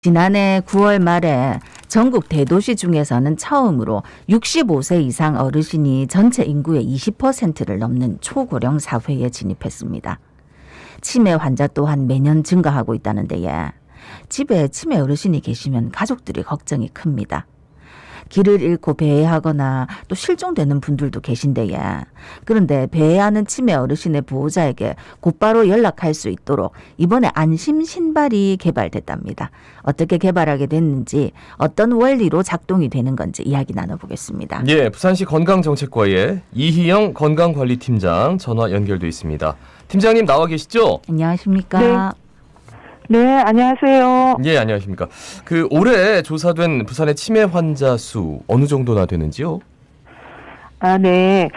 지난해 9월 말에 전국 대도시 중에서는 처음으로 65세 이상 어르신이 전체 인구의 20%를 넘는 초고령 사회에 진입했습니다. 치매 환자 또한 매년 증가하고 있다는데요. 집에 치매 어르신이 계시면 가족들이 걱정이 큽니다. 길을 잃고 배회하거나 또 실종되는 분들도 계신데요. 그런데 배회하는 치매 어르신의 보호자에게 곧바로 연락할 수 있도록 이번에 안심 신발이 개발됐답니다. 어떻게 개발하게 됐는지, 어떤 원리로 작동이 되는 건지 이야기 나눠보겠습니다. 예, 부산시 건강정책과의 이희영 건강관리팀장 전화 연결돼 있습니다. 팀장님 나와 계시죠? 안녕하십니까? 네, 안녕하세요. 예, 안녕하십니까. 올해 조사된 부산의 치매 환자 수 어느 정도나 되는지요? 네.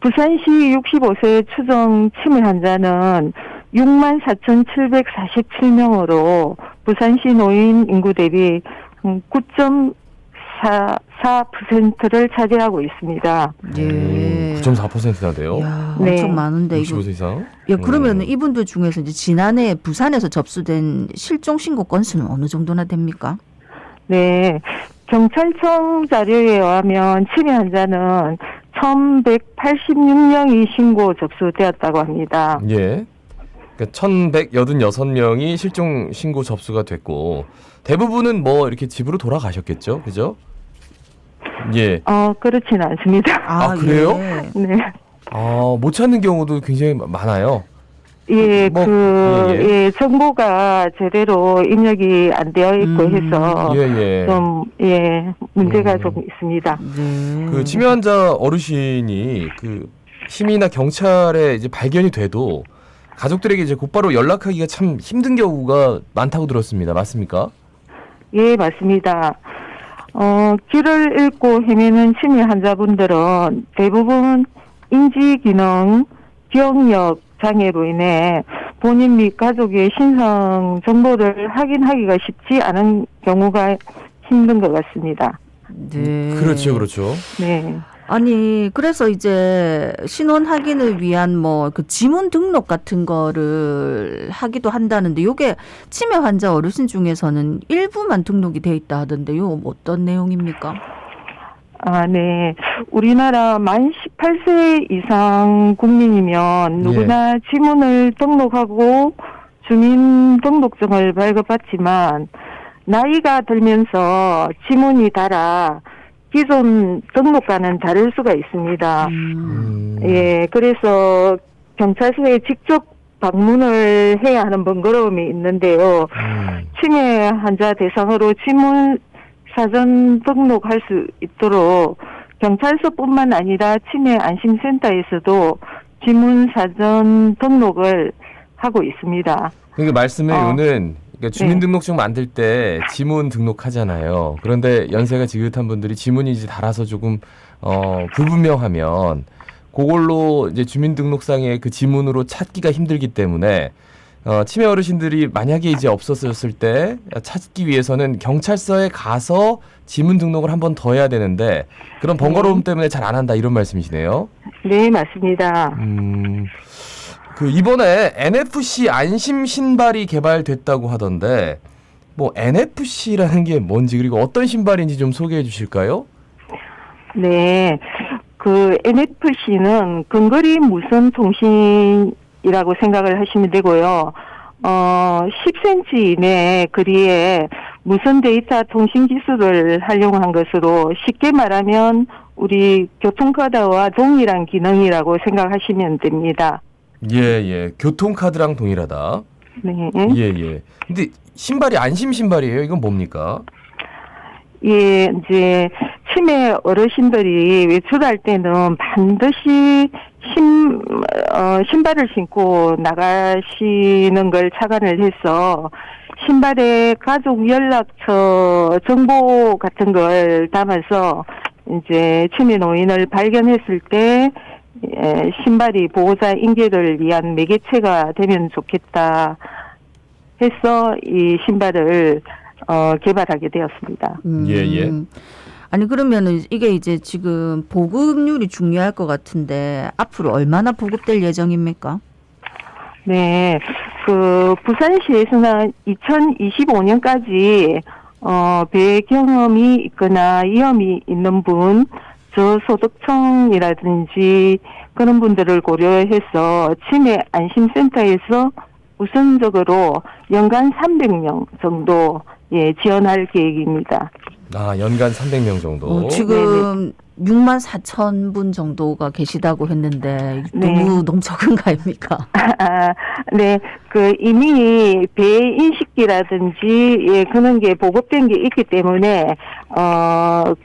부산시 65세 추정 치매 환자는 64,747명으로 부산시 노인 인구 대비 9.44%를 차지하고 있습니다. 예. 9.4%나 돼요? 이야, 네. 엄청 많은데 65세 이상? 예, 그러면 이분들 중에서 이제 지난해 부산에서 접수된 실종 신고 건수는 어느 정도나 됩니까? 네. 경찰청 자료에 의하면 치매 환자는 1,186명이 신고 접수되었다고 합니다. 예. 그러니까 1,186명이 실종 신고 접수가 됐고 대부분은 뭐 이렇게 집으로 돌아가셨겠죠? 그죠? 예. 그렇진 않습니다. 아, 그래요? 예. 네. 못 찾는 경우도 굉장히 많아요. 예, 예. 정보가 제대로 입력이 안 되어 있고 해서 예. 문제가 좀 있습니다. 네. 치매 환자 어르신이 시민이나 경찰에 이제 발견이 돼도 가족들에게 이제 곧바로 연락하기가 참 힘든 경우가 많다고 들었습니다. 맞습니까? 예, 맞습니다. 길을 잃고 헤매는 치매 환자분들은 대부분 인지기능, 기억력 장애로 인해 본인 및 가족의 신상 정보를 확인하기가 쉽지 않은 경우가 힘든 것 같습니다. 네. 그렇죠. 네. 아니, 그래서 이제 신원 확인을 위한 지문 등록 같은 거를 하기도 한다는데, 요게 치매 환자 어르신 중에서는 일부만 등록이 돼 있다 하던데요. 어떤 내용입니까? 네. 우리나라 만 18세 이상 국민이면 누구나 지문을 등록하고 주민등록증을 발급받지만 나이가 들면서 지문이 달아 기존 등록과는 다를 수가 있습니다. 예, 그래서 경찰서에 직접 방문을 해야 하는 번거로움이 있는데요. 치매 환자 대상으로 지문 사전 등록할 수 있도록 경찰서뿐만 아니라 치매 안심센터에서도 지문 사전 등록을 하고 있습니다. 그러니까 말씀의 요는 주민등록증 만들 때 지문 등록하잖아요. 그런데 연세가 지긋한 분들이 지문이 이제 달아서 조금 불분명하면 그걸로 이제 주민등록상의 그 지문으로 찾기가 힘들기 때문에 치매 어르신들이 만약에 이제 없었을 때 찾기 위해서는 경찰서에 가서 지문 등록을 한 번 더 해야 되는데 그런 번거로움 때문에 잘 안 한다 이런 말씀이시네요. 네, 맞습니다. 이번에 NFC 안심 신발이 개발됐다고 하던데 NFC라는 게 뭔지 그리고 어떤 신발인지 좀 소개해 주실까요? 네. NFC는 근거리 무선 통신이라고 생각을 하시면 되고요. 10cm 이내 거리에 무선 데이터 통신 기술을 활용한 것으로 쉽게 말하면 우리 교통카드와 동일한 기능이라고 생각하시면 됩니다. 예. 교통카드랑 동일하다. 네. 예. 근데 신발이 안심 신발이에요? 이건 뭡니까? 예, 이제 치매 어르신들이 외출할 때는 반드시 신발을 신고 나가시는 걸 착안을 해서 신발에 가족 연락처 정보 같은 걸 담아서 이제 치매 노인을 발견했을 때 신발이 보호자 인계를 위한 매개체가 되면 좋겠다 해서 이 신발을 개발하게 되었습니다. 예. 아니, 그러면은 이게 이제 지금 보급률이 중요할 것 같은데 앞으로 얼마나 보급될 예정입니까? 네. 그 부산시에서는 2025년까지 배 경험이 있거나 위험이 있는 분, 저소득층이라든지 그런 분들을 고려해서 치매 안심센터에서 우선적으로 연간 300명 정도 지원할 계획입니다. 아, 연간 300명 정도. 지금 6만 4천 분 정도가 계시다고 했는데 너무 너무 적은 거 아닙니까? 네, 그 이미 배 인식기라든지 그런 게 보급된 게 있기 때문에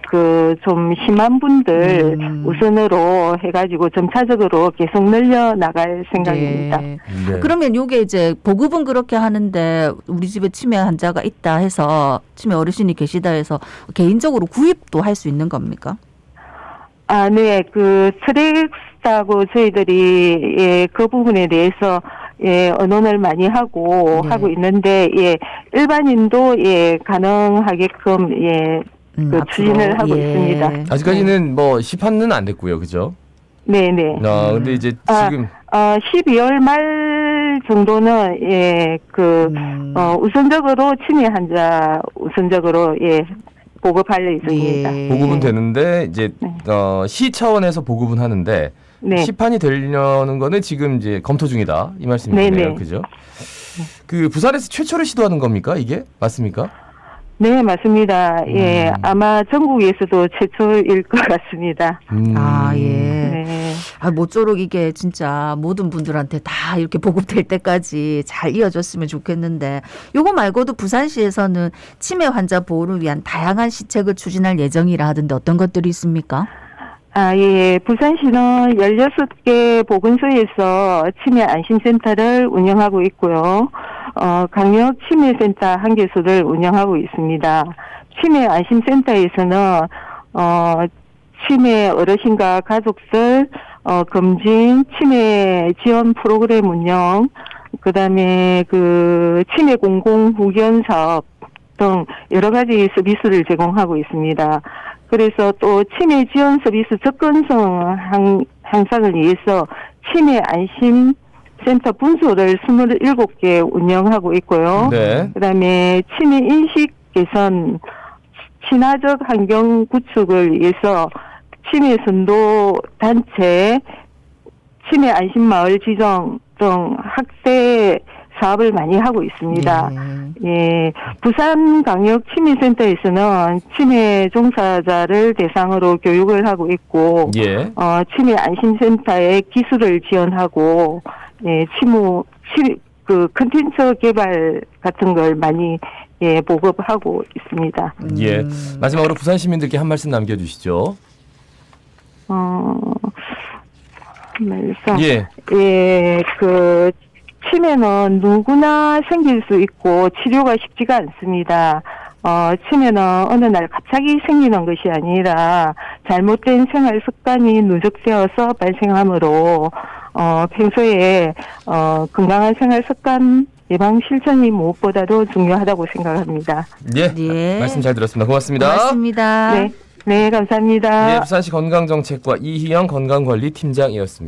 그 좀 심한 분들 우선으로 해가지고 점차적으로 계속 늘려 나갈 생각입니다. 네. 네. 그러면 요게 이제 보급은 그렇게 하는데 우리 집에 치매 환자가 있다 해서 치매 어르신이 계시다 해서 개인적으로 구입도 할 수 있는 겁니까? 네, 그 트랙스하고 저희들이 그 부분에 대해서 의논을 많이 하고 있는데 일반인도 가능하게끔 그 추진을 하고 있습니다. 아직까지는 뭐 시판은 안 됐고요, 그죠? 네네. 근데 이제 지금 12월 말 정도는 우선적으로 치매 환자 우선적으로 보급할 예정입니다. 보급은 되는데 이제 시 차원에서 보급은 하는데 네. 시판이 되려는 거는 지금 이제 검토 중이다 이 말씀이네요, 네네. 그죠? 그 부산에서 최초로 시도하는 겁니까 이게 맞습니까? 네, 맞습니다. 아마 전국에서도 최초일 것 같습니다. 네. 모쪼록 이게 진짜 모든 분들한테 다 이렇게 보급될 때까지 잘 이어졌으면 좋겠는데 요거 말고도 부산시에서는 치매 환자 보호를 위한 다양한 시책을 추진할 예정이라 하던데 어떤 것들이 있습니까? 부산시는 16개 보건소에서 치매 안심센터를 운영하고 있고요. 강력 치매센터 1개소를 운영하고 있습니다. 치매 안심센터에서는 치매 어르신과 가족들 검진, 치매 지원 프로그램 운영, 그다음에 그 치매 공공 후견 사업 등 여러 가지 서비스를 제공하고 있습니다. 그래서 또 치매 지원 서비스 접근성 향상을 위해서 치매 안심 센터 분소를 27개 운영하고 있고요. 네. 그다음에 치매 인식 개선, 친화적 환경 구축을 위해서 치매 선도 단체, 치매 안심 마을 지정 등 학대 사업을 많이 하고 있습니다. 부산광역치매센터에서는 치매 종사자를 대상으로 교육을 하고 있고, 치매 안심센터의 기술을 지원하고, 그 컨텐츠 개발 같은 걸 많이 보급하고 있습니다. 마지막으로 부산 시민들께 한 말씀 남겨주시죠. 그 치매는 누구나 생길 수 있고 치료가 쉽지가 않습니다. 치매는 어느 날 갑자기 생기는 것이 아니라 잘못된 생활 습관이 누적되어서 발생하므로 평소에 건강한 생활 습관 예방 실천이 무엇보다도 중요하다고 생각합니다. 말씀 잘 들었습니다. 고맙습니다. 고맙습니다. 네, 감사합니다. 부산시 건강정책과 이희영 건강관리팀장이었습니다.